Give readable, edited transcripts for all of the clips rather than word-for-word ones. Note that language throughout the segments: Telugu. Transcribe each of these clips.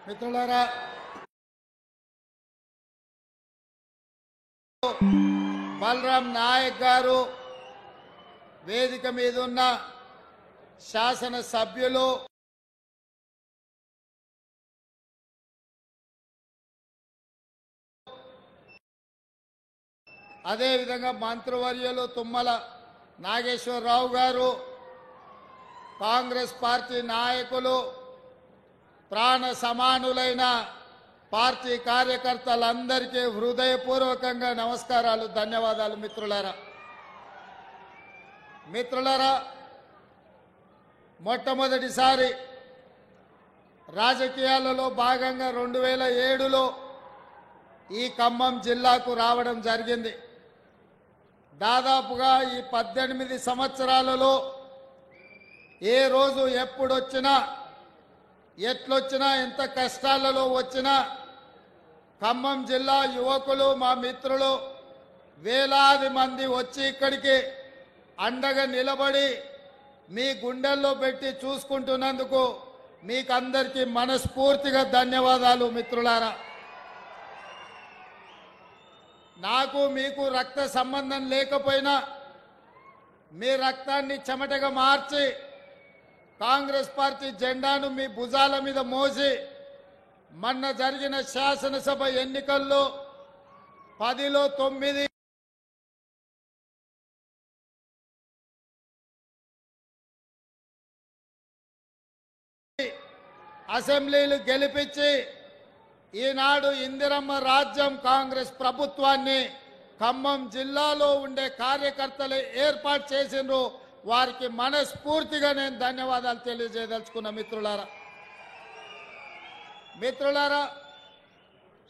మిత్రులారా, బలరాం నాయక్ గారు, వేదిక మీద ఉన్న శాసన సభ్యులు, అదేవిధంగా మంత్రివర్యులు తుమ్మల నాగేశ్వరరావు గారు, కాంగ్రెస్ పార్టీ నాయకులు, ప్రాణ సమానులైన పార్టీ కార్యకర్తలందరికీ హృదయపూర్వకంగా నమస్కారాలు, ధన్యవాదాలు. మిత్రులారా, మొట్టమొదటిసారి రాజకీయాలలో భాగంగా 2007లో ఈ ఖమ్మం జిల్లాకు రావడం జరిగింది. దాదాపుగా ఈ 18 సంవత్సరాలలో ఏ రోజు ఎప్పుడొచ్చినా, ఎట్లొచ్చినా, ఎంత కష్టాలలో వచ్చినా ఖమ్మం జిల్లా యువకులు, మా మిత్రులు వేలాది మంది వచ్చి ఇక్కడికి అండగా నిలబడి మీ గుండెల్లో పెట్టి చూసుకుంటున్నందుకు మీకందరికీ మనస్ఫూర్తిగా ధన్యవాదాలు. మిత్రులారా, నాకు మీకు రక్త సంబంధం లేకపోయినా మీ రక్తాన్ని చెమటగా మార్చి కాంగ్రెస్ పార్టీ జెండాను మీ భుజాల మీద మోసి మొన్న జరిగిన శాసనసభ ఎన్నికల్లో 10లో 9 అసెంబ్లీలు గెలిపించి ఈనాడు ఇందిరమ్మ రాజ్యం కాంగ్రెస్ ప్రభుత్వాన్ని ఖమ్మం జిల్లాలో ఉండే కార్యకర్తలు ఏర్పాటు చేసిండ్రు. వారికి మనస్ఫూర్తిగా నేను ధన్యవాదాలు తెలియజేయదలుచుకున్న. మిత్రులారా,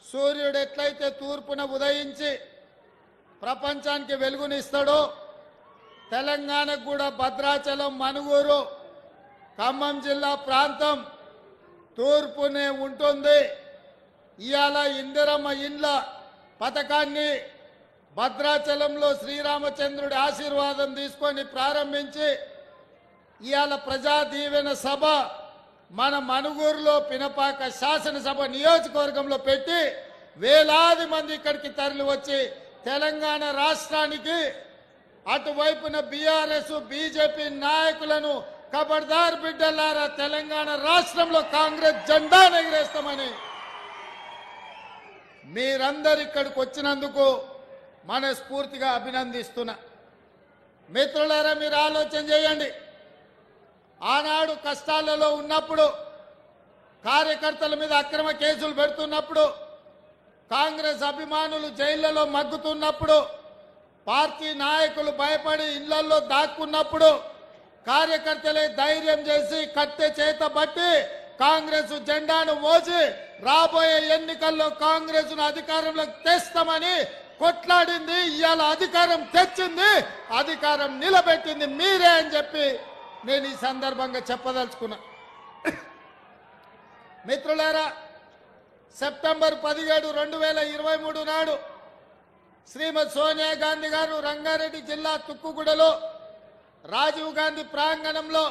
సూర్యుడు ఎట్లయితే తూర్పున ఉదయించి ప్రపంచానికి వెలుగునిస్తాడో, తెలంగాణకు కూడా భద్రాచలం, మనుగూరు, ఖమ్మం జిల్లా ప్రాంతం తూర్పునే ఉంటుంది. ఇవాళ ఇందిరమ్మ ఇండ్ల పథకాన్ని భద్రాచలంలో శ్రీరామచంద్రుడి ఆశీర్వాదం తీసుకొని ప్రారంభించి ఇవాళ ప్రజా దీవెన సభ మన మనుగూరులో పినపాక శాసనసభ నియోజకవర్గంలో పెట్టి వేలాది మంది ఇక్కడికి తరలి వచ్చి తెలంగాణ రాష్ట్రానికి అటువైపున బీఆర్ఎస్, బీజేపీ నాయకులను ఖబర్దార్ బిడ్డలారా, తెలంగాణ రాష్ట్రంలో కాంగ్రెస్ జెండా ఎగరేస్తామని మీరందరు ఇక్కడికి వచ్చినందుకు మనస్ఫూర్తిగా అభినందిస్తున్నా. మిత్రులారా, మీరు ఆలోచన చేయండి. ఆనాడు కష్టాలలో ఉన్నప్పుడు, కార్యకర్తల మీద అక్రమ కేసులు పెడుతున్నప్పుడు, కాంగ్రెస్ అభిమానులు జైళ్లలో మగ్గుతున్నప్పుడు, పార్టీ నాయకులు భయపడి ఇళ్లలో దాక్కున్నప్పుడు కార్యకర్తలే ధైర్యం చేసి కట్టె చేత బట్టి కాంగ్రెస్ జెండాను మోసి రాబోయే ఎన్నికల్లో కాంగ్రెస్ ను అధికారంలోకి తెస్తామని కొట్లాడింది. ఇవాళ అధికారం తెచ్చింది, అధికారం నిలబెట్టింది మీరే అని చెప్పి నేను ఈ సందర్భంగా చెప్పదలుచుకున్నా. మిత్రులారా, సెప్టెంబర్ 17, 2023 నాడు శ్రీమతి సోనియా గాంధీ గారు రంగారెడ్డి జిల్లా తుక్కుగూడలో రాజీవ్ గాంధీ ప్రాంగణంలో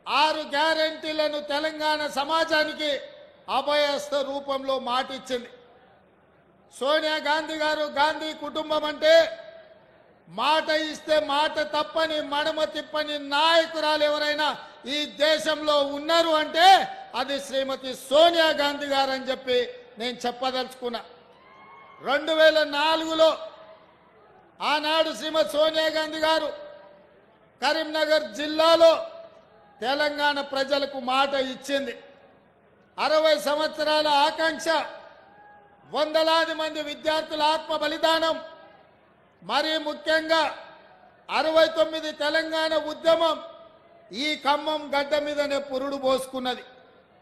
6 గ్యారెంటీలను తెలంగాణ సమాజానికి అభయస్థ రూపంలో మాటిచ్చింది. సోనియా గాంధీ గారు, గాంధీ కుటుంబం అంటే మాట ఇస్తే మాట తప్పని, మడమ తిప్పని నాయకురాలు ఎవరైనా ఈ దేశంలో ఉన్నారు అంటే అది శ్రీమతి సోనియా గాంధీ గారు అని చెప్పి నేను చెప్పదలుచుకున్నా. 2004లో ఆనాడు శ్రీమతి సోనియా గాంధీ గారు కరీంనగర్ జిల్లాలో తెలంగాణ ప్రజలకు మాట ఇచ్చింది. 60 సంవత్సరాల ఆకాంక్ష, వందలాది మంది విద్యార్థుల ఆత్మ బలిదానం, మరీ ముఖ్యంగా 69 తెలంగాణ ఉద్యమం ఈ ఖమ్మం గడ్డ మీదనే పురుడు పోసుకున్నది.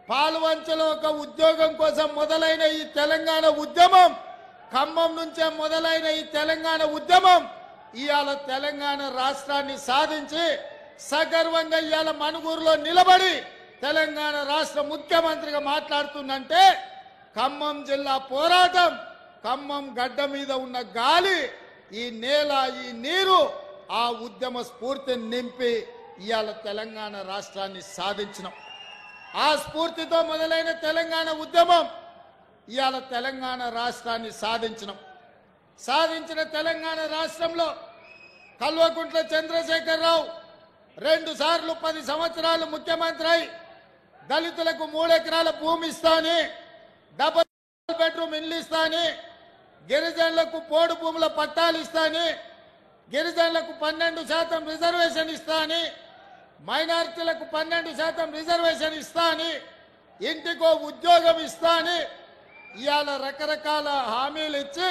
పాల్వంచలో ఒక ఉద్యోగం కోసం మొదలైన ఈ తెలంగాణ ఉద్యమం, ఖమ్మం నుంచే మొదలైన ఈ తెలంగాణ ఉద్యమం ఇవాళ తెలంగాణ రాష్ట్రాన్ని సాధించి సగర్వంగా ఇవాళ మనుగూరులో నిలబడి తెలంగాణ రాష్ట్ర ముఖ్యమంత్రిగా మాట్లాడుతుందంటే ఖమ్మం జిల్లా పోరాటం, ఖమ్మం గడ్డ మీద ఉన్న గాలి, ఈ నేల, ఈ నీరు ఆ ఉద్యమ స్ఫూర్తిని నింపి ఇవాళ తెలంగాణ రాష్ట్రాన్ని సాధించినాం. ఆ స్ఫూర్తితో మొదలైన తెలంగాణ ఉద్యమం ఇవాళ తెలంగాణ రాష్ట్రాన్ని సాధించిన తెలంగాణ రాష్ట్రంలో కల్వకుంట్ల చంద్రశేఖరరావు 2 సార్లు 10 సంవత్సరాలు ముఖ్యమంత్రి అయి దళితులకు 3 ఎకరాల భూమి ఇస్తాని, డబుల్ బెడ్రూమ్ ఇల్లు ఇస్తాని, గిరిజనులకు పోడు భూముల పట్టాలు ఇస్తాని, గిరిజనులకు 12% రిజర్వేషన్ ఇస్తాని, మైనారిటీలకు 12% రిజర్వేషన్ ఇస్తాని, ఇంటికో ఉద్యోగం ఇస్తాని ఇవాళ రకరకాల హామీలు ఇచ్చి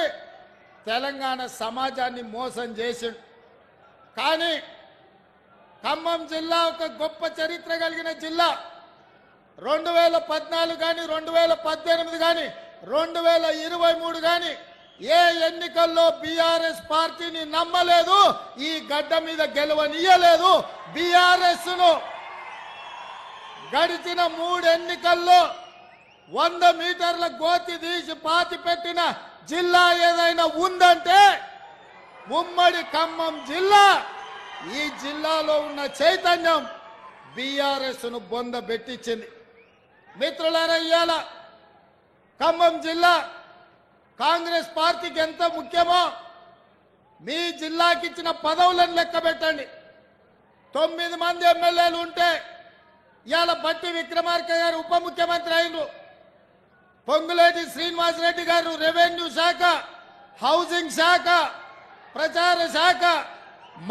తెలంగాణ సమాజాన్ని మోసం చేసిండు. కానీ ఖమ్మం జిల్లా ఒక గొప్ప చరిత్ర కలిగిన జిల్లా. 2014 కానీ 2018 కానీ 2023 కానీ ఏ ఎన్నికల్లో బీఆర్ఎస్ పార్టీని నమ్మలేదు, ఈ గడ్డ మీద గెలవనీయలేదు. బీఆర్ఎస్ ను గడిచిన 3 ఎన్నికల్లో 100 మీటర్ల గోతి తీసి పాతి పెట్టిన జిల్లా ఏదైనా ఉందంటే ఉమ్మడి ఖమ్మం జిల్లా. ఈ జిల్లాలో ఉన్న చైతన్యం బీఆర్ఎస్ ను బొంద పెట్టించింది. మిత్రులారా, ఇవాళ ఖమ్మం జిల్లా కాంగ్రెస్ పార్టీకి ఎంత ముఖ్యమో మీ జిల్లాకి ఇచ్చిన పదవులను లెక్క పెట్టండి. 9 మంది ఎమ్మెల్యేలు ఉంటే ఇవాళ బట్టి విక్రమార్క గారు ఉప ముఖ్యమంత్రి అయినరు, పొంగులేటి శ్రీనివాసరెడ్డి గారు రెవెన్యూ శాఖ, హౌసింగ్ శాఖ, ప్రచార శాఖ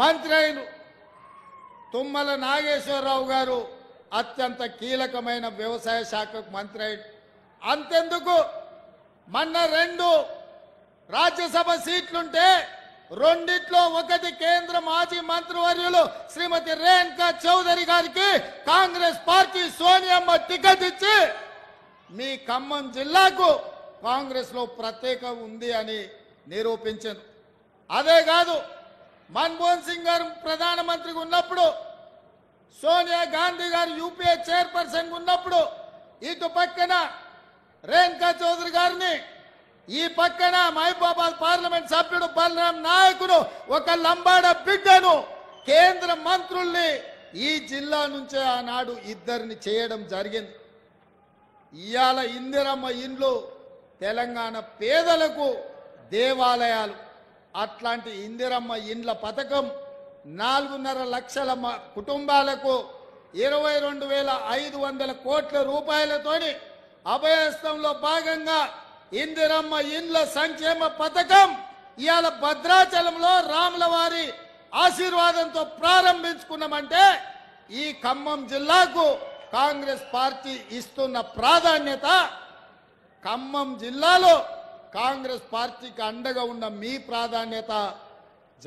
మంత్రి అయినరు, తుమ్మల నాగేశ్వరరావు గారు అత్యంత కీలకమైన వ్యవసాయ శాఖకు మంత్రి అయినరు. అంతెందుకు, మొన్న 2 రాజ్యసభ సీట్లుంటే 2 ఒకటి కేంద్ర మాజీ మంత్రివర్యులు శ్రీమతి రేణుకా చౌదరి గారికి కాంగ్రెస్ పార్టీ సోనియమ్మ టికెట్ ఇచ్చి మీ ఖమ్మం జిల్లాకు కాంగ్రెస్ లో ప్రత్యేక ఉంది అని నిరూపించారు. అదే కాదు, మన్మోహన్ సింగ్ గారు ప్రధానమంత్రిగా ఉన్నప్పుడు, సోనియా గాంధీ గారు యూపీఏ చైర్పర్సన్ ఉన్నప్పుడు ఇటు పక్కన రేణుకా చౌదరి గారిని, ఈ పక్కన మహబూబాబాద్ పార్లమెంట్ సభ్యుడు బలరాం నాయకుడు ఒక లంబాడ బిడ్డను కేంద్ర మంత్రుల్ని ఈ జిల్లా నుంచే ఆనాడు 2 చేయడం జరిగింది. ఇవాళ ఇందిరమ్మ ఇండ్లు తెలంగాణ పేదలకు దేవాలయాలు. అట్లాంటి ఇందిరమ్మ ఇండ్ల పథకం 4.5 లక్షల కుటుంబాలకు 22,500 కోట్ల రూపాయలతోని అభయస్థంలో భాగంగా ఇందిరమ్మ ఇండ్ల సంక్షేమ పథకం ఇవాళ భద్రాచలంలో రాములవారి ఆశీర్వాదంతో ప్రారంభించుకున్నామంటే ఈ ఖమ్మం జిల్లాకు కాంగ్రెస్ పార్టీ ఇస్తున్న ప్రాధాన్యత, ఖమ్మం జిల్లాలో కాంగ్రెస్ పార్టీకి అండగా ఉన్న మీ ప్రాధాన్యత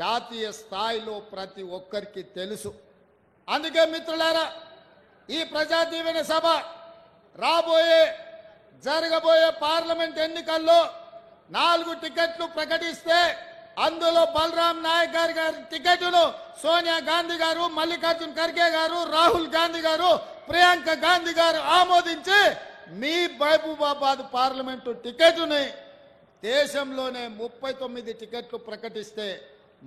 జాతీయ స్థాయిలో ప్రతి ఒక్కరికి తెలుసు. అందుకే మిత్రులారా, ఈ ప్రజా దీవెన సభ జరగబోయే పార్లమెంట్ ఎన్నికల్లో 4 టికెట్లు ప్రకటిస్తే అందులో బలరాం నాయక్ గారి టికెట్ను సోనియా గాంధీ గారు, మల్లికార్జున్ ఖర్గే గారు, రాహుల్ గాంధీ గారు, ప్రియాంక గాంధీ గారు ఆమోదించి మీ మహబూబాబాద్ పార్లమెంటు టికెట్ని దేశంలోనే 39 టికెట్లు ప్రకటిస్తే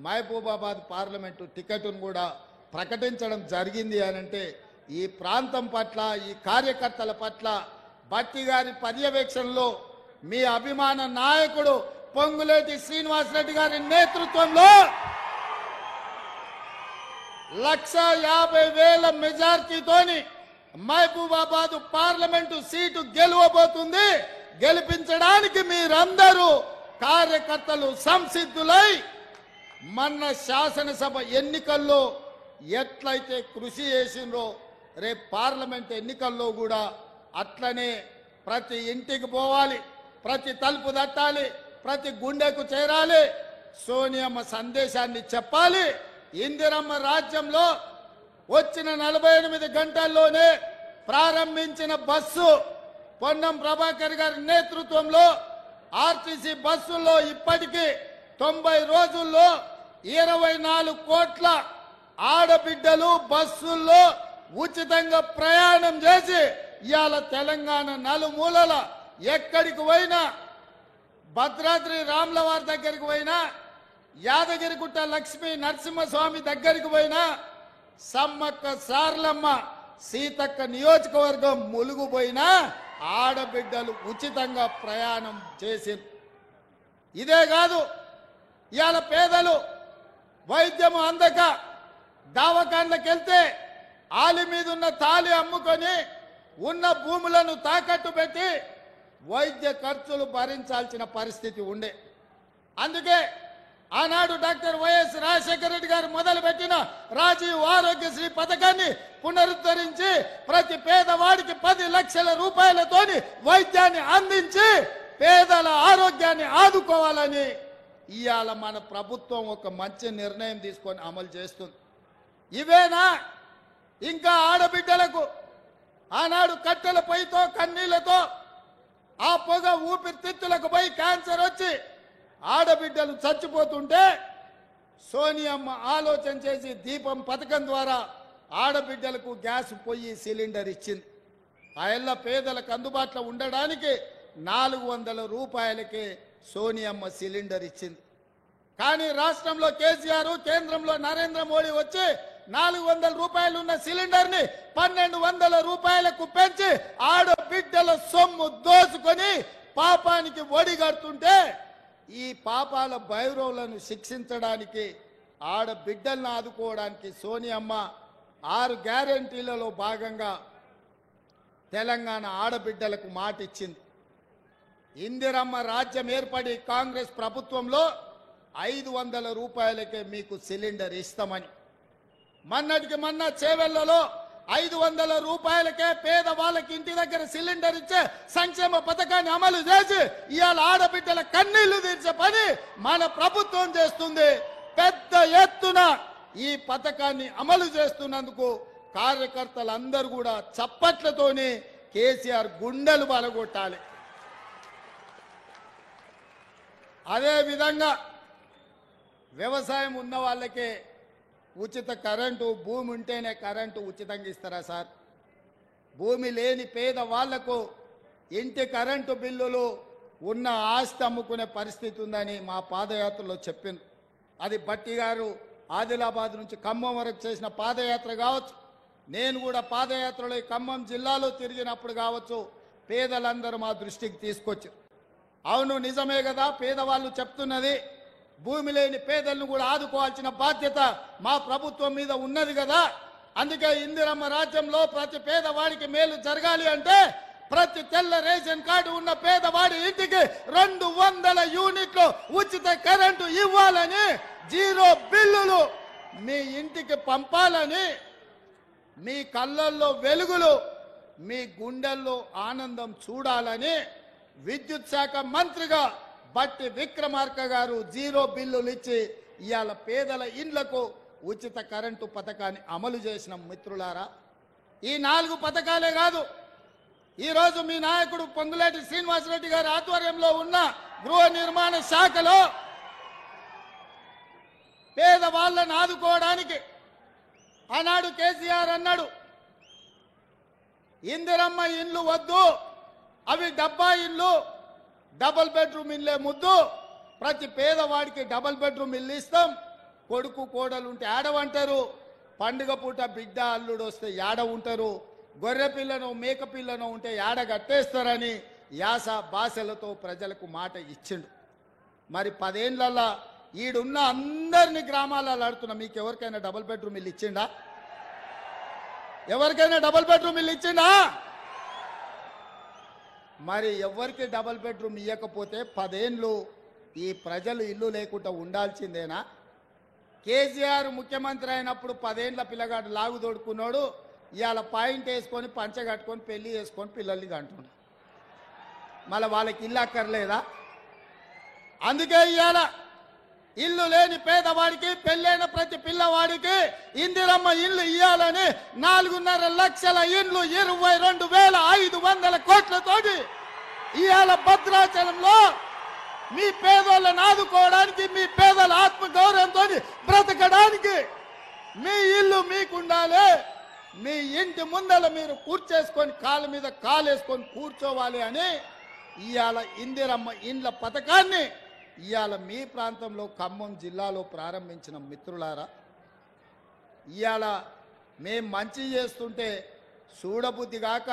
మహబూబాబాద్ పార్లమెంటు టికెట్ను కూడా ప్రకటించడం జరిగింది అనంటే ఈ ప్రాంతం పట్ల, ఈ కార్యకర్తల పట్ల బట్టి గారి పర్యవేక్షణలో మీ అభిమాన నాయకుడు పొంగులేటి శ్రీనివాసరెడ్డి గారి నేతృత్వంలో 1,50,000 మెజార్టీతోని మహబూబాబాద్ పార్లమెంటు సీటు గెలవబోతుంది. గెలిపించడానికి మీరందరూ కార్యకర్తలు సంసిద్ధులై మొన్న శాసనసభ ఎన్నికల్లో ఎట్లయితే కృషి చేసిండ్రో రేపు పార్లమెంట్ ఎన్నికల్లో కూడా అట్లనే ప్రతి ఇంటికి పోవాలి, ప్రతి తలుపు తట్టాలి, ప్రతి గుండెకు చేరాలి, సోనియమ్మ సందేశాన్ని చెప్పాలి. ఇందిరమ్మ రాజ్యంలో వచ్చిన 48 గంటల్లోనే ప్రారంభించిన బస్సు పొన్నం ప్రభాకర్ గారి నేతృత్వంలో ఆర్టీసీ బస్సుల్లో ఇప్పటికీ 90 రోజుల్లో 24 కోట్ల ఆడబిడ్డలు బస్సుల్లో ఉచితంగా ప్రయాణం చేసి ఇవాళ తెలంగాణ నలుమూలల ఎక్కడికి పోయినా, భద్రాద్రి రాములవారి దగ్గరికి పోయినా, యాదగిరిగుట్ట లక్ష్మీ నరసింహస్వామి దగ్గరికి పోయినా, సమ్మక్క సార్లమ్మ సీతక్క నియోజకవర్గం ములుగుపోయినా ఆడబిడ్డలు ఉచితంగా ప్రయాణం చేసింది. ఇదే కాదు, ఇవాళ పేదలు వైద్యము అందక దవాఖానలకు వెళ్తే ఆలి మీద ఉన్న తాళి అమ్ముకొని ఉన్న భూములను తాకట్టు పెట్టి వైద్య ఖర్చులు భరించాల్సిన పరిస్థితి ఉండే. అందుకే ఆనాడు డాక్టర్ వైఎస్ రాజశేఖర రెడ్డి గారు మొదలుపెట్టిన రాజీవ్ ఆరోగ్యశ్రీ పథకాన్ని పునరుద్ధరించి ప్రతి పేదవాడికి 10 లక్షల రూపాయలతోని వైద్యాన్ని అందించి పేదల ఆరోగ్యాన్ని ఆదుకోవాలని ఇవాళ మన ప్రభుత్వం ఒక మంచి నిర్ణయం తీసుకొని అమలు చేస్తుంది. ఇవేనా ఇంకా ఆడబిడ్డలకు ఆనాడు కట్టెల పొయ్యితో కన్నీళ్లతో ఆ పొగ ఊపిరితిత్తులకు పోయి క్యాన్సర్ వచ్చి ఆడబిడ్డలు చచ్చిపోతుంటే సోనియమ్మ ఆలోచన చేసి దీపం పథకం ద్వారా ఆడబిడ్డలకు గ్యాస్ పొయ్యి సిలిండర్ ఇచ్చింది. ఆ ఏళ్ళ పేదలకు అందుబాటులో ఉండడానికి 400 రూపాయలకే సోనియమ్మ సిలిండర్ ఇచ్చింది. కానీ రాష్ట్రంలో కేసీఆర్, కేంద్రంలో నరేంద్ర మోడీ వచ్చి 400 రూపాయలు ఉన్న సిలిండర్ ని 1200 రూపాయలకు పెంచి ఆడబిడ్డల సొమ్ము దోచుకొని పాపానికి ఒడిగడుతుంటే ఈ పాపాల భైరవులను శిక్షించడానికి ఆడబిడ్డలను ఆదుకోవడానికి సోనియమ్మ 6 గ్యారెంటీలలో భాగంగా తెలంగాణ ఆడబిడ్డలకు మాట ఇచ్చింది. ఇందిరమ్మ రాజ్యం ఏర్పడి కాంగ్రెస్ ప్రభుత్వంలో 500 రూపాయలకే మీకు సిలిండర్ ఇస్తామని, మొన్నటికి మొన్న చేవెళ్లలో 500 రూపాయలకే పేదవాళ్ళకి ఇంటి దగ్గర సిలిండర్ ఇచ్చే సంక్షేమ పథకాన్ని అమలు చేసి ఇవాళ ఆడబిడ్డల కన్నీళ్లు తీర్చే పని మన ప్రభుత్వం చేస్తుంది. పెద్ద ఎత్తున ఈ పథకాన్ని అమలు చేస్తున్నందుకు కార్యకర్తలందరూ కూడా చప్పట్లతోని కేసీఆర్ గుండెలు బలగొట్టాలి. అదే విధంగా వ్యవసాయం ఉన్న వాళ్ళకే ఉచిత కరెంటు, భూమి ఉంటేనే కరెంటు ఉచితంగా ఇస్తారా సార్? భూమి లేని పేద వాళ్లకు ఇంటి కరెంటు బిల్లులు ఉన్న ఆస్తి అమ్ముకునే పరిస్థితి ఉందని మా పాదయాత్రలో చెప్పింది. అది బట్టి గారు ఆదిలాబాద్ నుంచి ఖమ్మం వరకు చేసిన పాదయాత్ర కావచ్చు, నేను కూడా పాదయాత్రలో ఈ ఖమ్మం జిల్లాలో తిరిగినప్పుడు కావచ్చు, పేదలందరూ మా దృష్టికి తీసుకొచ్చారు. అవును, నిజమే కదా, పేదవాళ్ళు చెప్తున్నది భూమి లేని పేదలను కూడా ఆదుకోవాల్సిన బాధ్యత మా ప్రభుత్వం మీద ఉన్నది కదా. అందుకే ఇందిరమ్మ రాజ్యంలో ప్రతి పేదవాడికి మేలు జరగాలి అంటే ప్రతి తెల్ల రేషన్ కార్డు ఉన్న పేదవాడి ఇంటికి 200 యూనిట్లు ఉచిత కరెంటు ఇవ్వాలని, 0 బిల్లులు మీ ఇంటికి పంపాలని, మీ కళ్ళల్లో వెలుగులు, మీ గుండెల్లో ఆనందం చూడాలని విద్యుత్ శాఖ మంత్రిగా బట్టి విక్రమార్క గారు 0 బిల్లులు ఇచ్చి ఇవాళ పేదల ఇండ్లకు ఉచిత కరెంటు పథకాన్ని అమలు చేసిన మిత్రులారా. ఈ 4 పథకాలే కాదు, ఈరోజు మీ నాయకుడు పొంగులేటి శ్రీనివాసరెడ్డి గారి ఆధ్వర్యంలో ఉన్న గృహ నిర్మాణ శాఖలో పేదవాళ్ళను ఆదుకోవడానికి ఆనాడు కేసీఆర్ అన్నాడు, ఇందిరమ్మ ఇండ్లు వద్దు, అవి డబ్బా ఇండ్లు, డబుల్ బెడ్రూమ్ ఇల్లే ముద్దు, ప్రతి పేదవాడికి డబుల్ బెడ్రూమ్ ఇల్లు ఇస్తాం, కొడుకు కోడలు ఉంటే ఆడ ఉంటారు, పండుగ పూట బిడ్డ అల్లుడు వస్తే యాడ ఉంటారు, గొర్రె పిల్లను మేక పిల్లను ఉంటే యాడ కట్టేస్తారని యాస భాషలతో ప్రజలకు మాట ఇచ్చిండు. మరి 10 ఏళ్లలో ఈడున్న అందరినీ గ్రామాలలో ఆడుతున్నా, మీకు ఎవరికైనా డబుల్ బెడ్రూమ్ ఇల్లు ఇచ్చిండా? ఎవరికైనా డబుల్ బెడ్రూమ్ ఇల్లు ఇచ్చిండా? మరి ఎవరికి డబుల్ బెడ్రూమ్ ఇవ్వకపోతే 10 ఏళ్ళు ఈ ప్రజలు ఇల్లు లేకుండా ఉండాల్సిందేనా? కేసీఆర్ ముఖ్యమంత్రి అయినప్పుడు 10 ఏళ్ల పిల్లగాడు లాగు తోడుకున్నాడు, ఇవాళ పాయింట్ వేసుకొని పంచ కట్టుకొని పెళ్లి చేసుకొని పిల్లల్ని కంటున్నాడు. మళ్ళీ వాళ్ళకి ఇల్లు అక్కర్లేదా? అందుకే ఇవాళ ఇల్లు లేని పేదవాడికి, పెళ్ళైన ప్రతి పిల్లవాడికి ఇందిరమ్మ ఇల్లు ఇవ్వాలని 4.5 లక్షల ఇండ్లు 22,500 కోట్లతోటి ఇవాళ భద్రాచలంలో మీ పేదోళ్ళని ఆదుకోవడానికి, మీ పేదల ఆత్మగౌరవంతో బ్రతకడానికి మీ ఇల్లు మీకుండాలి, మీ ఇంటి ముందల మీరు కూర్చేసుకొని కాళ్ళ మీద కాలేసుకొని కూర్చోవాలి అని ఇవాళ ఇందిరమ్మ ఇండ్ల పథకాన్ని ఇవాళ మీ ప్రాంతంలో ఖమ్మం జిల్లాలో ప్రారంభించిన మిత్రులారా. ఇవాళ మేం మంచి చేస్తుంటే చూడబుద్ధి కాక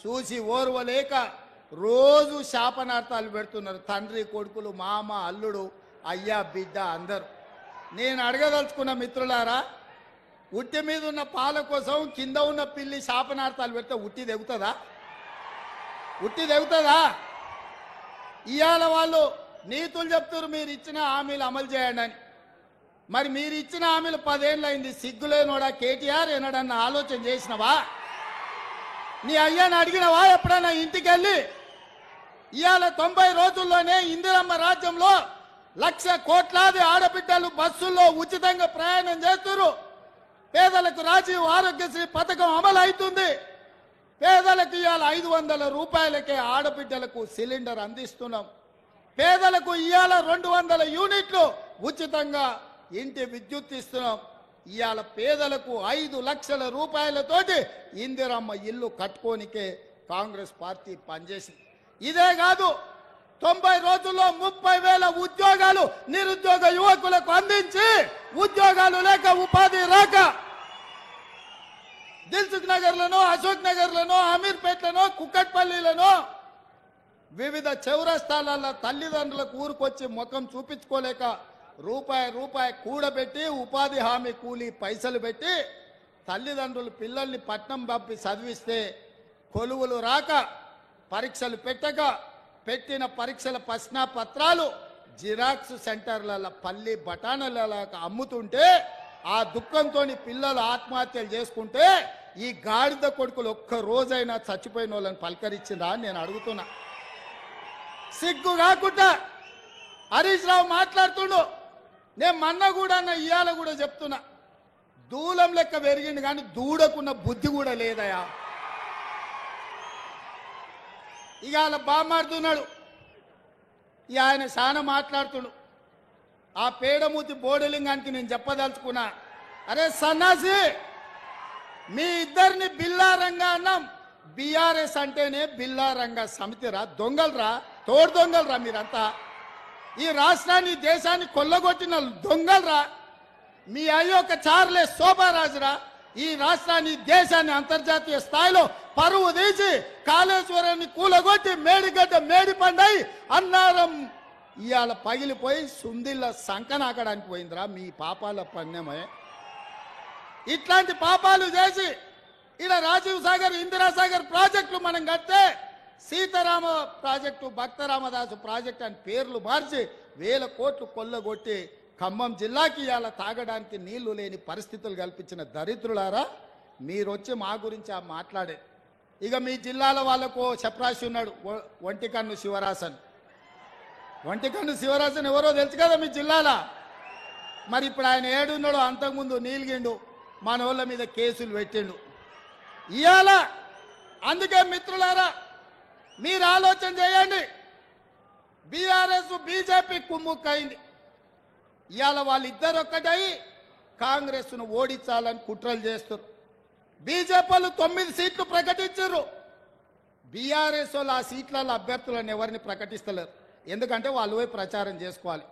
చూసి ఓర్వలేక రోజు శాపనార్థాలు పెడుతున్నారు తండ్రి కొడుకులు మామ అల్లుడు అయ్యా బిడ్డ అందరూ. నేను అడగదలుచుకున్న మిత్రులారా, ఉట్టి మీద ఉన్న పాల కోసం కింద ఉన్న పిల్లి శాపనార్థాలు పెడితే ఉట్టి తెగుతుందా? ఉట్టి తెగుతుందా? ఇవాళ వాళ్ళు నీతులు చెప్తారు మీరు ఇచ్చిన హామీలు అమలు చేయండి అని. మరి మీరు ఇచ్చిన హామీలు 10 ఏళ్ళు అయింది. సిగ్గులేనోడా కేటీఆర్ ఏనాడన్నా ఆలోచన చేసినవా? నీ అయ్యాన్ని అడిగినవా ఎప్పుడన్నా ఇంటికి వెళ్ళి? ఇవాళ 90 రోజుల్లోనే ఇందిరమ్మ రాజ్యంలో 1,00,000 కోట్లాది ఆడబిడ్డలు బస్సుల్లో ఉచితంగా ప్రయాణం చేస్తున్నారు. పేదలకు రాజీవ్ ఆరోగ్యశ్రీ పథకం అమలు అవుతుంది. పేదలకు ఇవాళ 500 రూపాయలకే ఆడబిడ్డలకు సిలిండర్ అందిస్తున్నాం. పేదలకు ఇవాళ 200 యూనిట్లు ఉచితంగా ఇంటి విద్యుత్ ఇస్తున్నాం. ఇవాళ పేదలకు 5 లక్షల రూపాయలతోటి ఇందిరమ్మ ఇల్లు కట్టుకోనికే కాంగ్రెస్ పార్టీ పనిచేసింది. ఇదే కాదు, 90 రోజుల్లో 30,000 ఉద్యోగాలు నిరుద్యోగ యువకులకు అందించి ఉద్యోగాలు లేక ఉపాధి రాక దిల్సుఖ్ నగర్లను, అశోక్ నగర్లను, అమీర్పేట్లను, కుక్కట్పల్లిలను వివిధ చౌరస్తాల తల్లిదండ్రులకు ఊరుకొచ్చి ముఖం చూపించుకోలేక రూపాయి కూడబెట్టి ఉపాధి హామీ కూలీ పైసలు పెట్టి తల్లిదండ్రులు పిల్లల్ని పట్నం పంపి చదివిస్తే కొలువులు రాక పరీక్షలు పెట్టక పెట్టిన పరీక్షల ప్రశ్నాపత్రాలు జిరాక్స్ సెంటర్ల పల్లి బఠానీల అమ్ముతుంటే ఆ దుఃఖంతో పిల్లలు ఆత్మహత్యలు చేసుకుంటే ఈ గాడిద కొడుకులు ఒక్క రోజైనా చచ్చిపోయిన వాళ్ళని పలకరించిందా అని నేను అడుగుతున్నా. సిగ్గు కాకుండా హరీష్ రావు మాట్లాడుతుండు. నేను మొన్న కూడా ఇవాళ కూడా చెప్తున్నా, దూలం లెక్క పెరిగింది కానీ దూడకున్న బుద్ధి కూడా లేదయా. ఇవాళ బామాడుతున్నాడు, ఇక ఆయన చాలా మాట్లాడుతుడు. ఆ పేడమూతి బోడలింగానికి నేను చెప్పదలుచుకున్నా, అరే సన్నాసి, మీ ఇద్దరిని బిల్లారంగా అన్నాం. బీఆర్ఎస్ అంటేనే బిల్లారంగా సమితిరా, దొంగలరా, తోడు దొంగలరా మీరంతా. ఈ రాష్ట్రాన్ని దేశాన్ని కొల్లగొట్టిన దొంగలరా. మీ అయ్యో ఒక చార్లెస్ శోభారాజురా. ఈ రాష్ట్రాన్ని దేశాన్ని అంతర్జాతీయ స్థాయిలో పరువు తీసి కాళేశ్వరాన్ని కూలగొట్టి మేడిగడ్డ మేడిపండై అన్నారం ఇవాళ పగిలిపోయి సుందిళ్ళ సంకనాకడానికి పోయిందిరా. మీ పాపాల పణ్యమే. ఇట్లాంటి పాపాలు చేసి ఇలా రాజీవ్ సాగర్, ఇందిరాసాగర్ ప్రాజెక్టులు మనం కడితే సీతారామ ప్రాజెక్టు, భక్తరామదాసు ప్రాజెక్టు అని పేర్లు మార్చి 1000 కోట్లు కొల్లగొట్టి ఖమ్మం జిల్లాకి ఇవాళ తాగడానికి నీళ్లు లేని పరిస్థితులు కల్పించిన దరిద్రులారా, మీరొచ్చి మా గురించి మాట్లాడే. ఇక మీ జిల్లాల వాళ్ళకు చప్రాసి ఉన్నాడు, ఒంటికన్ను శివరాసన్. ఒంటికన్ను శివరాసన్ ఎవరో తెలుసు కదా మీ జిల్లాల. మరి ఇప్పుడు ఆయన ఏడున్నాడు, అంతకుముందు నీలిగిండు, మన వాళ్ళ మీద కేసులు పెట్టిండు ఇవాళ. అందుకే మిత్రులారా, మీరు ఆలోచన చేయండి. బీఆర్ఎస్ బీజేపీ కుమ్ముక్కైంది. ఇవాళ వాళ్ళిద్దరు ఒక్కటై కాంగ్రెస్ను ఓడించాలని కుట్రలు చేస్తారు. బీజేపీలు 9 సీట్లు ప్రకటించారు. బీఆర్ఎస్ వాళ్ళు ఆ సీట్లలో అభ్యర్థులను ఎవరిని ప్రకటిస్తలేరు, ఎందుకంటే వాళ్ళు పోయి ప్రచారం చేసుకోవాలి.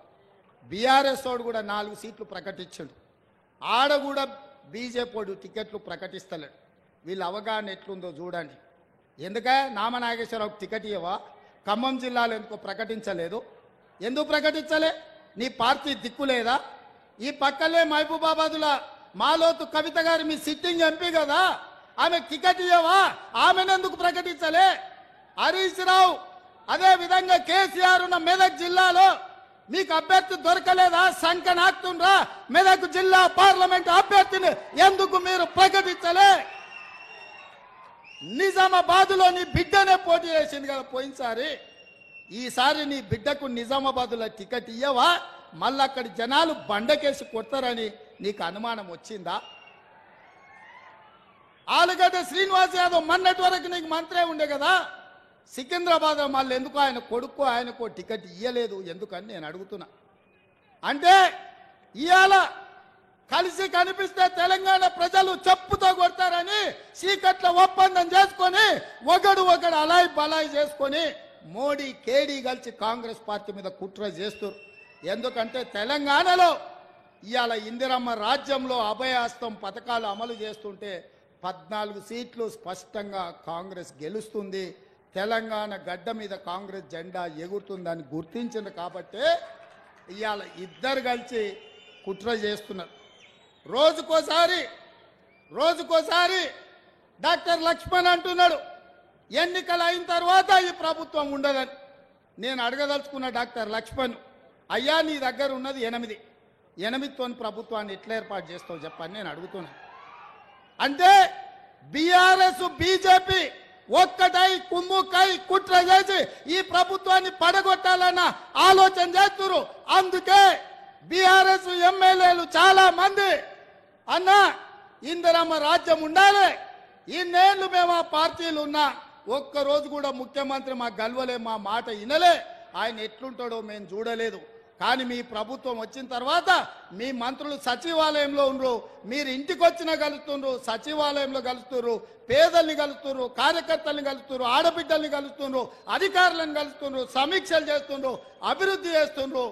బీఆర్ఎస్ వాడు కూడా 4 సీట్లు ప్రకటించాడు. ఆడ కూడా బీజేపీ వాడు టికెట్లు ప్రకటిస్తలేడు. వీళ్ళ అవగాహన ఎట్లుందో చూడండి. ఎందుకే నామనాగేశ్వరరావుకి టికెట్ ఇవ్వవా? ఖమ్మం జిల్లాలో ఎందుకో ప్రకటించలేదు? ఎందుకు ప్రకటించలే? నీ పార్టీ దిక్కు లేదా? ఈ పక్కలే మహబూబాబాదుల మాలోతు కవిత గారు మీ సిట్టింగ్ ఎంపీ కదా, ఆమె టికెట్ ఇవ్వవా? ఆమెనెందుకు ప్రకటించలే? హరీష్ రావు అదే విధంగా కేసీఆర్ ఉన్న మెదక్ జిల్లాలో మీకు అభ్యర్థి దొరకలేదా? సంఖ్య నాకుతుండ్రా. మెదక్ జిల్లా పార్లమెంట్ అభ్యర్థిని ఎందుకు మీరు ప్రకటించలే? నిజామాబాద్లో నీ బిడ్డనే పోటీ చేసింది కదా పోయినసారి. ఈసారి నీ బిడ్డకు నిజామాబాద్లో టికెట్ ఇయ్యవా? మళ్ళీ అక్కడి జనాలు బండకేసి కొడతారని నీకు అనుమానం వచ్చిందా? ఆలుగడ్డ శ్రీనివాస్ యాదవ్ మొన్నటి వరకు నీకు మంత్రే ఉండే కదా. సికింద్రాబాద్ మళ్ళీ ఎందుకు ఆయన కొడుకు ఆయనకు టికెట్ ఇయ్యలేదు ఎందుకని నేను అడుగుతున్నా. అంటే ఇవాళ కలిసి కనిపిస్తే తెలంగాణ ప్రజలు చెప్పుతో కొడతారని చీకట్ల ఒప్పందం చేసుకొని ఒకడు అలాయి బలాయి చేసుకొని మోడీ కేడీ కలిసి కాంగ్రెస్ పార్టీ మీద కుట్ర చేస్తారు. ఎందుకంటే తెలంగాణలో ఇవాళ ఇందిరమ్మ రాజ్యంలో అభయహస్తం పథకాలు అమలు చేస్తుంటే 14 సీట్లు స్పష్టంగా కాంగ్రెస్ గెలుస్తుంది. తెలంగాణ గడ్డ మీద కాంగ్రెస్ జెండా ఎగురుతుందని గుర్తించింది కాబట్టే ఇవాళ ఇద్దరు కలిసి కుట్ర చేస్తున్నారు. రోజుకోసారి డాక్టర్ లక్ష్మణ్ అంటున్నాడు ఎన్నికలు అయిన తర్వాత ఈ ప్రభుత్వం ఉండదని. నేను అడగదలుచుకున్న డాక్టర్ లక్ష్మణ్, అయ్యా నీ దగ్గర ఉన్నది 8 ప్రభుత్వాన్ని ఎట్లా ఏర్పాటు చేస్తావు చెప్పని నేను అడుగుతున్నా. అంటే బీఆర్ఎస్ బీజేపీ ఒక్కటై కుమ్ముకై కుట్ర చేసి ఈ ప్రభుత్వాన్ని పడగొట్టాలన్న ఆలోచన చేస్తున్నారు. అందుకే బీఆర్ఎస్ ఎమ్మెల్యేలు చాలా మంది అన్న ఇందిరమ్మ రాజ్యం ఉండాలి, ఇన్నేళ్లు మేము ఆ పార్టీలు ఉన్నా ఒక్కరోజు కూడా ముఖ్యమంత్రి మా గల్వలే, మా మాట వినలే, ఆయన ఎట్లుంటాడో మేము చూడలేదు. కానీ మీ ప్రభుత్వం వచ్చిన తర్వాత మీ మంత్రులు సచివాలయంలో ఉండరు, మీరు ఇంటికి వచ్చిన కలుస్తున్నారు, సచివాలయంలో కలుస్తున్నారు, పేదల్ని కలుస్తున్నారు, కార్యకర్తల్ని కలుస్తున్నారు, ఆడబిడ్డల్ని కలుస్తున్నారు, అధికారులను కలుస్తున్నారు, సమీక్షలు చేస్తున్నారు, అభివృద్ధి చేస్తున్నారు.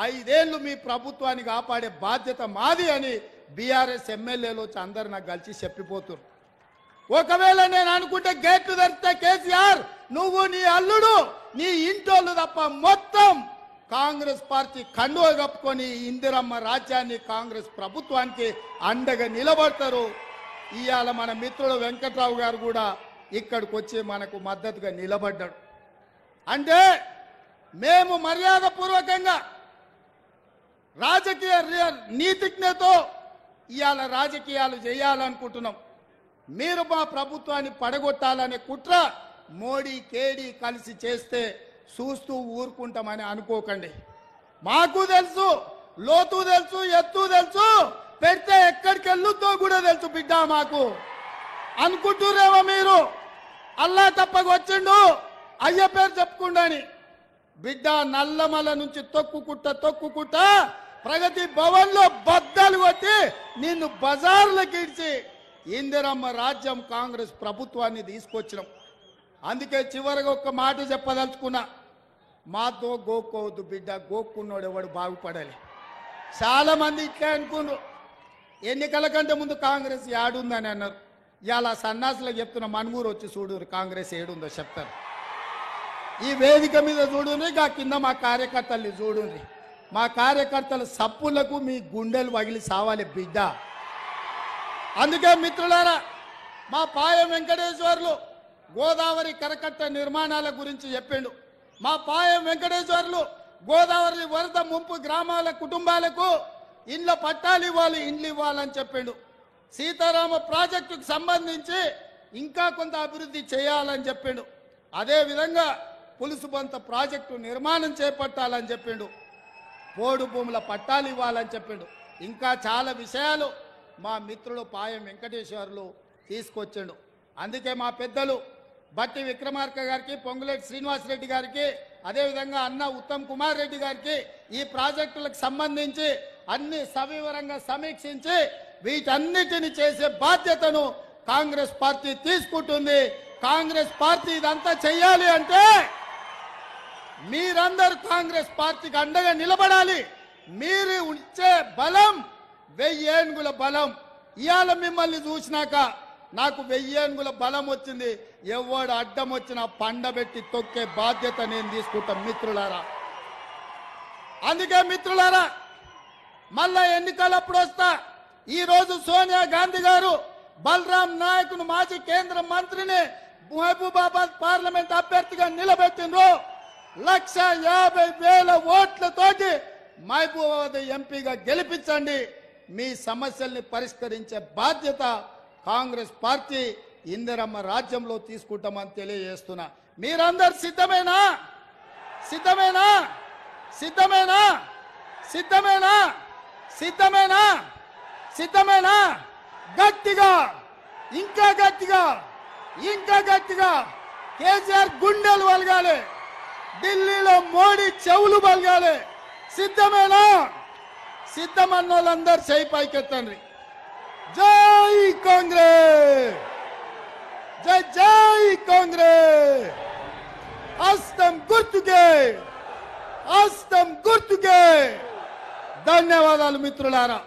5 ఏళ్లు మీ ప్రభుత్వాన్ని కాపాడే బాధ్యత మాది అని బీఆర్ఎస్ ఎమ్మెల్యేలు వచ్చి అందరు నాకు కలిసి చెప్పిపోతున్నారు. ఒకవేళ నేను అనుకుంటే గేట్లు తెరిస్తే కేసీఆర్ నువ్వు నీ అల్లుడు నీ ఇంటోళ్ళు తప్ప మొత్తం కాంగ్రెస్ పార్టీ కండువ కప్పుకొని ఇందిరమ్మ రాజ్యాన్ని కాంగ్రెస్ ప్రభుత్వానికి అండగా నిలబడతారు. ఇవాళ మన మిత్రుడు వెంకట్రావు గారు కూడా ఇక్కడికి వచ్చి మనకు మద్దతుగా నిలబడ్డాడు. అంటే మేము మర్యాదపూర్వకంగా రాజకీయ నీతిజ్ఞతో ఇవాళ రాజకీయాలు చేయాలనుకుంటున్నాం. మీరు మా ప్రభుత్వాన్ని పడగొట్టాలనే కుట్ర మోడీ కేడీ కలిసి చేస్తే చూస్తూ ఊరుకుంటామని అనుకోకండి. మాకు తెలుసు, లోతు తెలుసు, ఎత్తు తెలుసు, పెడితే ఎక్కడికి వెళ్ళుతో కూడా తెలుసు బిడ్డ మాకు. అనుకుంటురేమో మీరు అల్లా తప్పకు వచ్చిండు అయ్య పేరు చెప్పుకుండాని. బిడ్డ నల్లమల నుంచి తొక్కుకుంట ప్రగతి భవన్ లో బద్దలు కొట్టి నిన్ను బజార్లకు ఇడిచి ఇందిరమ్మ రాజ్యం కాంగ్రెస్ ప్రభుత్వాన్ని తీసుకొచ్చినాం. అందుకే చివరిగా ఒక్క మాట చెప్పదలుచుకున్నా, మాతో గోక్కోవద్దు బిడ్డ, గోక్కున్నోడు ఎవడు బాగుపడాలి. చాలా మంది ఇట్లే అనుకున్నారు, ఎన్నికల కంటే ముందు కాంగ్రెస్ ఏడుందని అన్నారు. ఇలా సన్నాసులకు చెప్తున్న మనుమూరు వచ్చి చూడు కాంగ్రెస్ ఏడుందో చెప్తారు. ఈ వేదిక మీద చూడుని, గా కింద మా కార్యకర్తల్ని చూడుని. మా కార్యకర్తల సప్పులకు మీ గుండెలు పగిలి సావాలి బిడ్డ. అందుకే మిత్రులారా, మా పాయం వెంకటేశ్వర్లు గోదావరి కరకట్ట నిర్మాణాల గురించి చెప్పిండు. మా పాయం వెంకటేశ్వర్లు గోదావరి వరద ముంపు గ్రామాల కుటుంబాలకు ఇండ్ల పట్టాలు ఇవ్వాలి, ఇండ్లు ఇవ్వాలని చెప్పిండు. సీతారామ ప్రాజెక్టుకు సంబంధించి ఇంకా కొంత అభివృద్ధి చేయాలని చెప్పిండు. అదేవిధంగా పులుసుబంత ప్రాజెక్టు నిర్మాణం చేపట్టాలని చెప్పిండు. పోడు భూముల పట్టాలు ఇవ్వాలని చెప్పిండు. ఇంకా చాలా విషయాలు మా మిత్రుడు పాయం వెంకటేశ్వర్లు తీసుకొచ్చిండు. అందుకే మా పెద్దలు బట్టి విక్రమార్క గారికి, పొంగులేటి శ్రీనివాసరెడ్డి గారికి, అదేవిధంగా అన్న ఉత్తమ్ కుమార్ రెడ్డి గారికి ఈ ప్రాజెక్టులకు సంబంధించి అన్ని సవివరంగా సమీక్షించి వీటన్నిటిని చేసే బాధ్యతను కాంగ్రెస్ పార్టీ తీసుకుంటుంది. కాంగ్రెస్ పార్టీ ఇదంతా చెయ్యాలి అంటే మీరందరూ కాంగ్రెస్ పార్టీకి అండగా నిలబడాలి. మీరు ఇచ్చే బలం 1000 ఏనుగుల బలం. ఇవాళ మిమ్మల్ని చూసినాక నాకు 1000 ఏనుగుల బలం వచ్చింది. ఎవడు అడ్డం వచ్చినా పండబెట్టి తొక్కే బాధ్యత నేను తీసుకుంటాం మిత్రులారా. అందుకే మిత్రులారా, మళ్ళా ఎన్నికలప్పుడు వస్తా. ఈరోజు సోనియా గాంధీ గారు బలరాం నాయక్ను మాజీ కేంద్ర మంత్రిని మహబూబాబాద్ పార్లమెంట్ అభ్యర్థిగా నిలబెట్టిండ్రు. 150,000 ఓట్లతోటి మహబూబాబాద్ ఎంపీగా గెలిపించండి. మీ సమస్యల్ని పరిష్కరించే బాధ్యత కాంగ్రెస్ పార్టీ ఇందిరమ్మ రాజ్యంలో తీసుకుంటామని తెలియజేస్తున్నా. మీరందరు సిద్ధమేనా? సిద్ధమేనా? సిద్ధమేనా? సిద్ధమేనా? సిద్ధమేనా? సిద్ధమేనా? గట్టిగా, ఇంకా గట్టిగా, ఇంకా గట్టిగా కేసీఆర్ గుండెలు వలగాలి, ఢిల్లీలో మోడీ చెవులు బలగాలి. సిద్ధమేనా? సిద్ధమన్న వాళ్ళందరూ చేయి పైకెత్తండి. జై కాంగ్రెస్, జై జై కాంగ్రెస్. హస్తం గుర్తుకే, హస్తం గుర్తుకే. ధన్యవాదాలు మిత్రులారా.